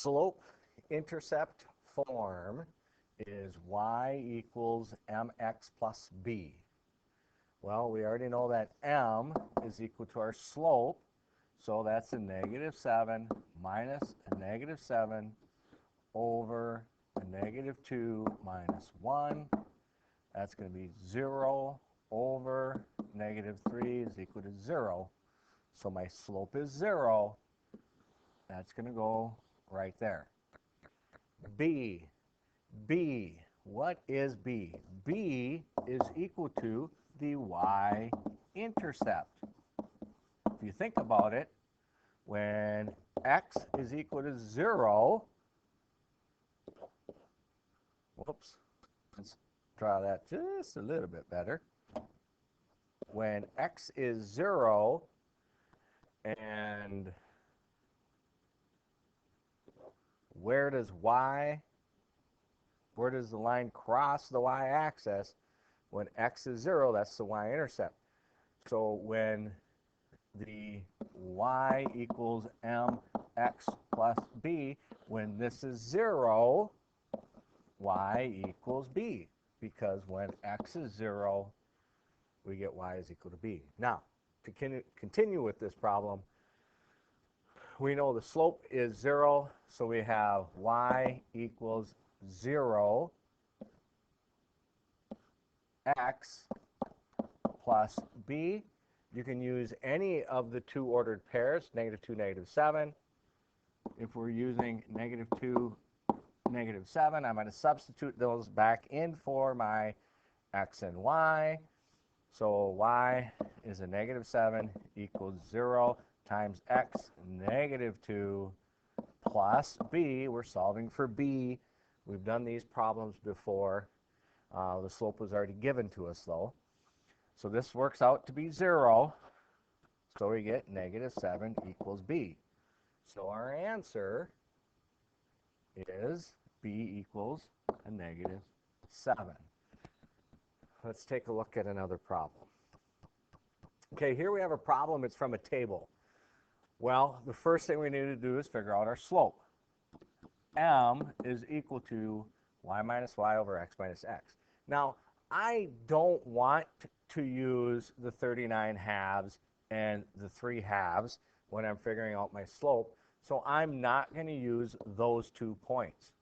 slope-intercept form is y equals mx plus b. Well, we already know that m is equal to our slope, so that's a -7 minus a -7 over a -2 minus 1. That's going to be 0 over -3 is equal to 0. So my slope is 0. That's going to go right there. B. B. What is B? B is equal to the y-intercept. If you think about it, when x is equal to 0, whoops, let's draw that just a little bit better. When x is 0 and where does the line cross the y-axis? When x is 0, that's the y-intercept. So when the y equals mx plus b, when this is 0, y equals b. Because when x is 0, we get y is equal to b. Now, to continue with this problem, we know the slope is 0, so we have y equals 0 x plus b. You can use any of the two ordered pairs, -2, -7. If we're using -2, -7, I'm going to substitute those back in for my x and y. So y is a -7 equals 0 times x, -2 plus b. We're solving for b. We've done these problems before. The slope was already given to us, though. So this works out to be 0. So we get -7 equals b. So our answer is b equals a -7. Let's take a look at another problem. Okay, here we have a problem. It's from a table. Well, the first thing we need to do is figure out our slope. M is equal to y minus y over x minus x. Now, I don't want to use the 39 halves and the 3 halves when I'm figuring out my slope, so I'm not going to use those 2 points.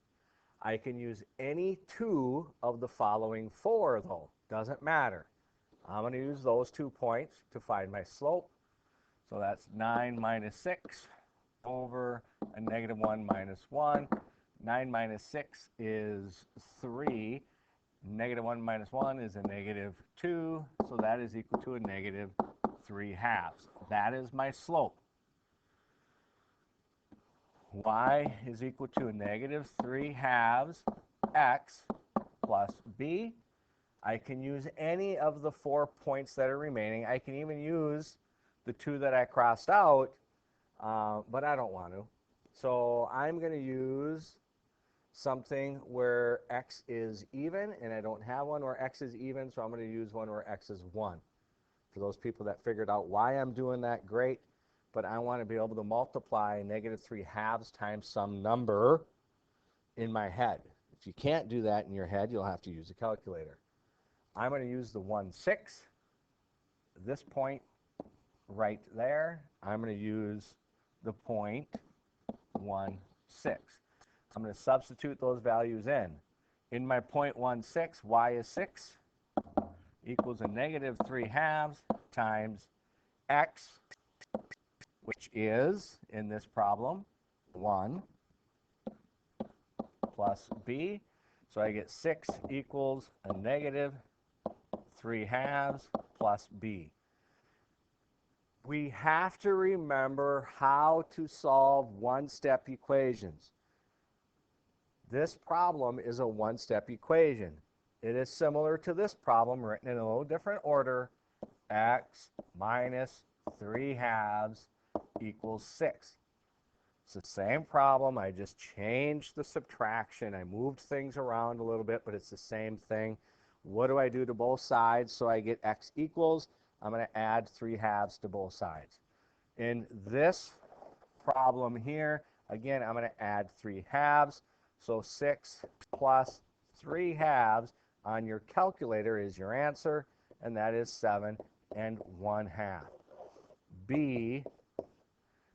I can use any 2 of the following 4, though. Doesn't matter. I'm going to use those 2 points to find my slope. So that's 9 minus 6 over a -1 minus 1. 9 minus 6 is 3. -1 minus 1 is a -2. So that is equal to a -3 halves. That is my slope. Y is equal to a -3 halves x plus b. I can use any of the 4 points that are remaining. I can even use the 2 that I crossed out, but I don't want to. So I'm going to use something where x is even, and I don't have one where x is even, so I'm going to use one where x is 1. For those people that figured out why I'm doing that, great, but I want to be able to multiply -3 halves times some number in my head. If you can't do that in your head, you'll have to use a calculator. I'm going to use the 1/6. This point right there, I'm going to use the point 1/6. I'm going to substitute those values in. In my point 1/6, y is 6 equals a -3 halves times x, which is, in this problem, 1 plus b. So I get 6 equals a -3 halves plus b. We have to remember how to solve one-step equations. This problem is a one-step equation. It is similar to this problem written in a little different order. X minus 3 halves equals 6. It's the same problem. I just changed the subtraction. I moved things around a little bit, but it's the same thing. What do I do to both sides so I get x equals? I'm going to add 3 halves to both sides. In this problem here, Again, I'm going to add 3 halves. So 6 plus 3 halves on your calculator is your answer, and that is 7 1/2. B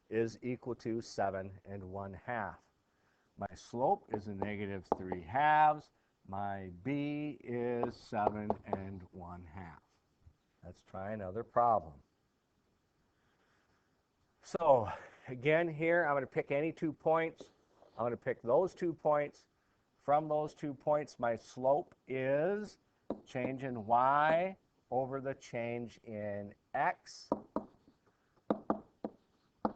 is equal to 7 1/2. My slope is a negative 3 halves. My B is 7 1/2. Let's try another problem. So again here, I'm going to pick any 2 points. I'm going to pick those 2 points. From those 2 points, my slope is change in y over the change in x.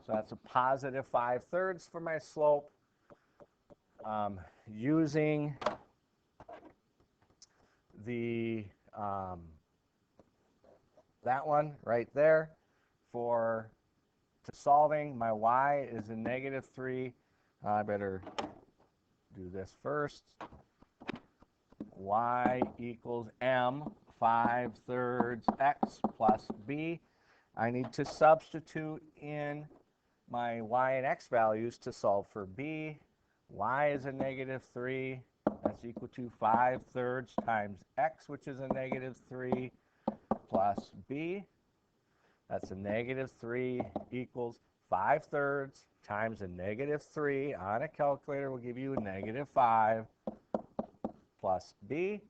So that's a positive 5/3 for my slope. Using the that one right there for solving, my y is a negative 3. I better do this first. Y equals m 5/3 x plus b. I need to substitute in my y and x values to solve for b. Y is a negative 3. That's equal to 5/3 times x, which is a negative 3, plus b. That's a negative 3 equals 5/3 times a negative 3 on a calculator will give you a negative 5 plus b.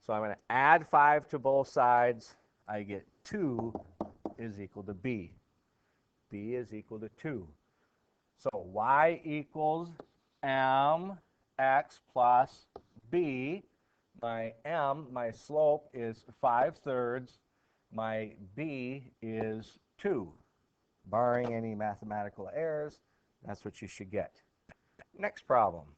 So I'm going to add 5 to both sides. I get 2 is equal to b. B is equal to 2. So y equals mx plus b. My m, my slope, is 5/3. My b is 2. Barring any mathematical errors, that's what you should get. Next problem.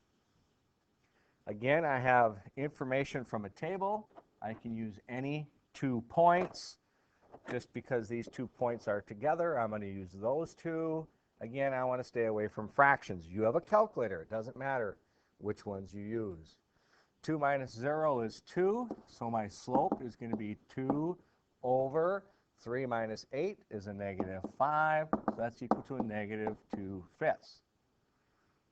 Again, I have information from a table. I can use any 2 points. Just because these 2 points are together, I'm going to use those 2. Again, I want to stay away from fractions. You have a calculator. It doesn't matter which ones you use. 2 minus 0 is 2, so my slope is going to be 2 over 3 minus 8 is a negative 5. So that's equal to a negative 2/5.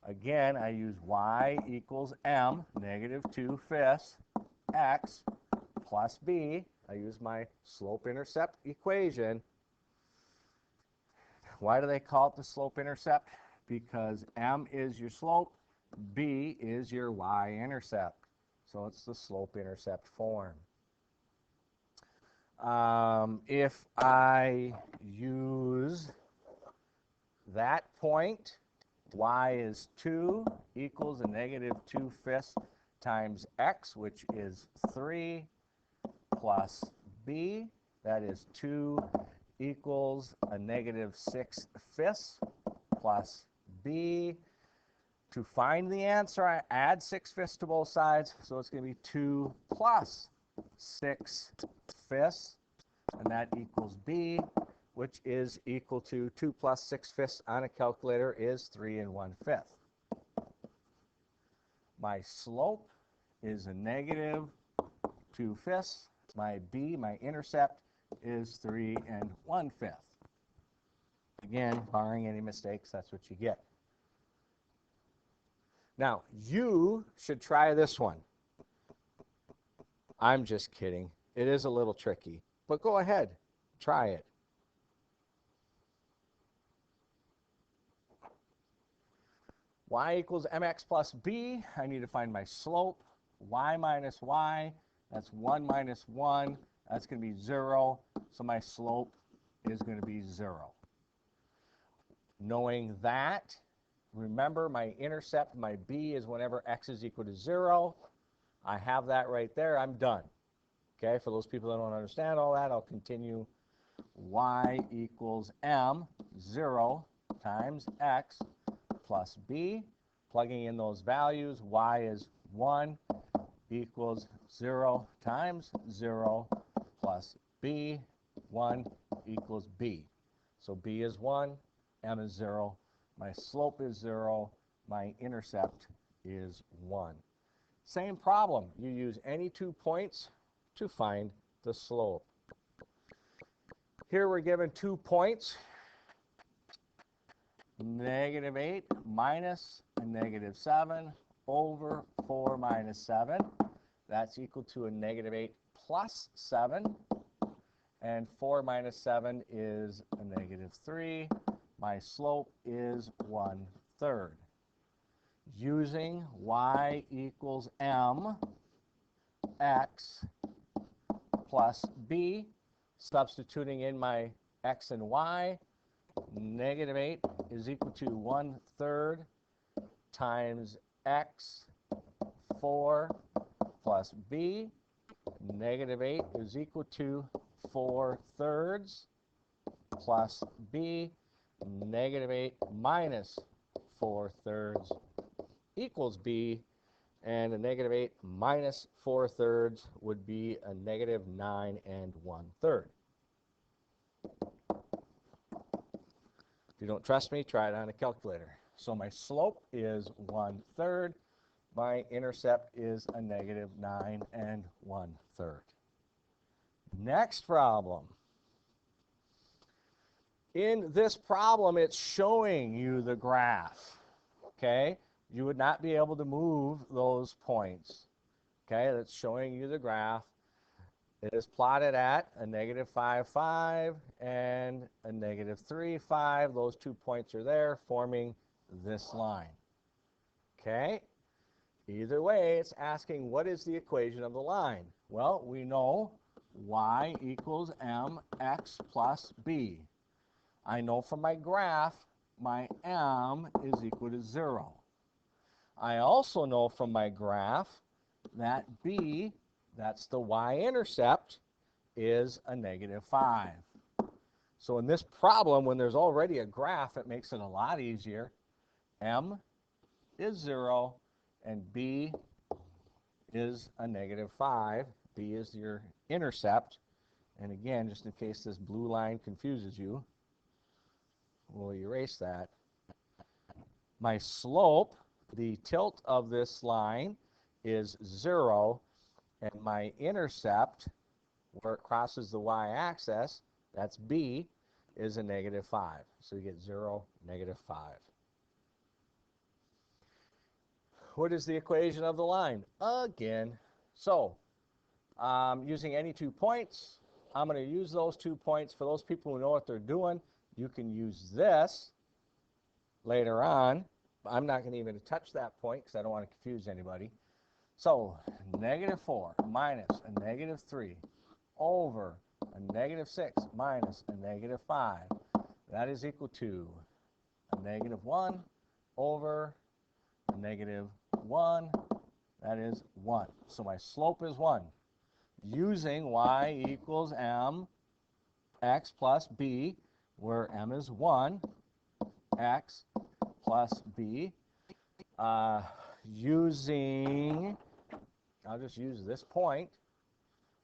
Again, I use y equals m, negative 2/5, x plus b. I use my slope-intercept equation. Why do they call it the slope-intercept? Because m is your slope, b is your y-intercept. So it's the slope-intercept form. If I use that point, y is 2 equals a negative 2/5 times x, which is 3, plus b. That is 2 equals a negative 6/5 plus b. To find the answer, I add 6/5 to both sides, so it's going to be 2 plus 6/5, and that equals b, which is equal to 2 plus 6/5 on a calculator is 3 1/5. My slope is a negative 2/5. My b, my intercept, is 3 1/5. Again, barring any mistakes, that's what you get. Now, you should try this one. I'm just kidding. It is a little tricky, but go ahead, try it. Y equals mx plus b. I need to find my slope. Y minus y, that's 1 minus 1. That's going to be 0. So my slope is going to be 0. Knowing that, remember my intercept, my b, is whenever x is equal to 0. I have that right there. I'm done. Okay, for those people that don't understand all that, I'll continue. Y equals m, 0 times x plus b. Plugging in those values, y is 1 equals 0 times 0 plus b. 1 equals b. So b is 1, m is 0. My slope is 0. My intercept is 1. Same problem. You use any 2 points to find the slope. Here we're given 2 points. negative 8 minus a negative 7 over 4 minus 7. That's equal to a negative 8 plus 7. And 4 minus 7 is a negative 3. My slope is 1/3. Using y equals m x plus b, substituting in my x and y, negative 8 is equal to 1/3 times x 4 plus b. Negative 8 is equal to 4/3 plus b. Negative 8 minus 4/3 equals b. And a negative 8 minus 4/3 would be a negative 9 1/3. If you don't trust me, try it on a calculator. So my slope is 1/3. My intercept is a negative 9 1/3. Next problem. In this problem, it's showing you the graph. Okay? You would not be able to move those points. Okay? That's showing you the graph. It is plotted at a negative 5, 5 and a negative 3, 5. Those 2 points are there, forming this line. Okay? Either way, it's asking what is the equation of the line. Well, we know y equals mx plus b. I know from my graph my m is equal to 0. I also know from my graph that b, that's the y-intercept, is a negative 5. So in this problem, when there's already a graph, it makes it a lot easier. M is 0, and b is a negative 5. B is your intercept. And again, just in case this blue line confuses you, we'll erase that. My slope, the tilt of this line, is 0, and my intercept, where it crosses the y-axis, that's b, is a negative 5. So you get 0, negative 5. What is the equation of the line? Again, so using any 2 points, I'm going to use those 2 points. For those people who know what they're doing, you can use this later on. I'm not going to even touch that point because I don't want to confuse anybody. So negative 4 minus a negative 3 over a negative 6 minus a negative 5. That is equal to a negative 1 over a negative 1. That is 1. So my slope is 1. Using y equals m x plus b, where m is 1, x plus b. Using, I'll just use this point,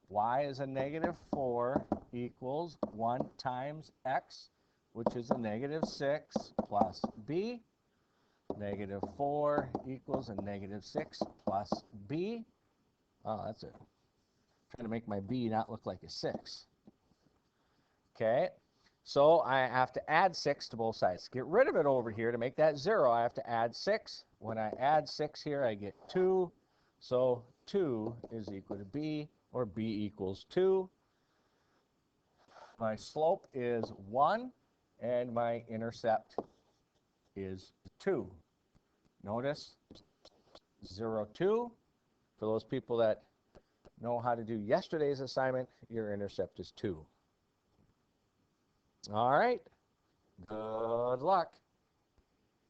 y is a negative 4 equals 1 times x, which is a negative 6 plus b. Negative 4 equals a negative 6 plus b. Oh, that's it. Trying to make my b not look like a 6. Okay, so I have to add 6 to both sides. To get rid of it over here, to make that 0, I have to add 6. When I add 6 here, I get 2. So 2 is equal to b, or b equals 2. My slope is 1, and my intercept is 2. Notice 0, 2. For those people that know how to do yesterday's assignment, your intercept is 2. All right. Good luck.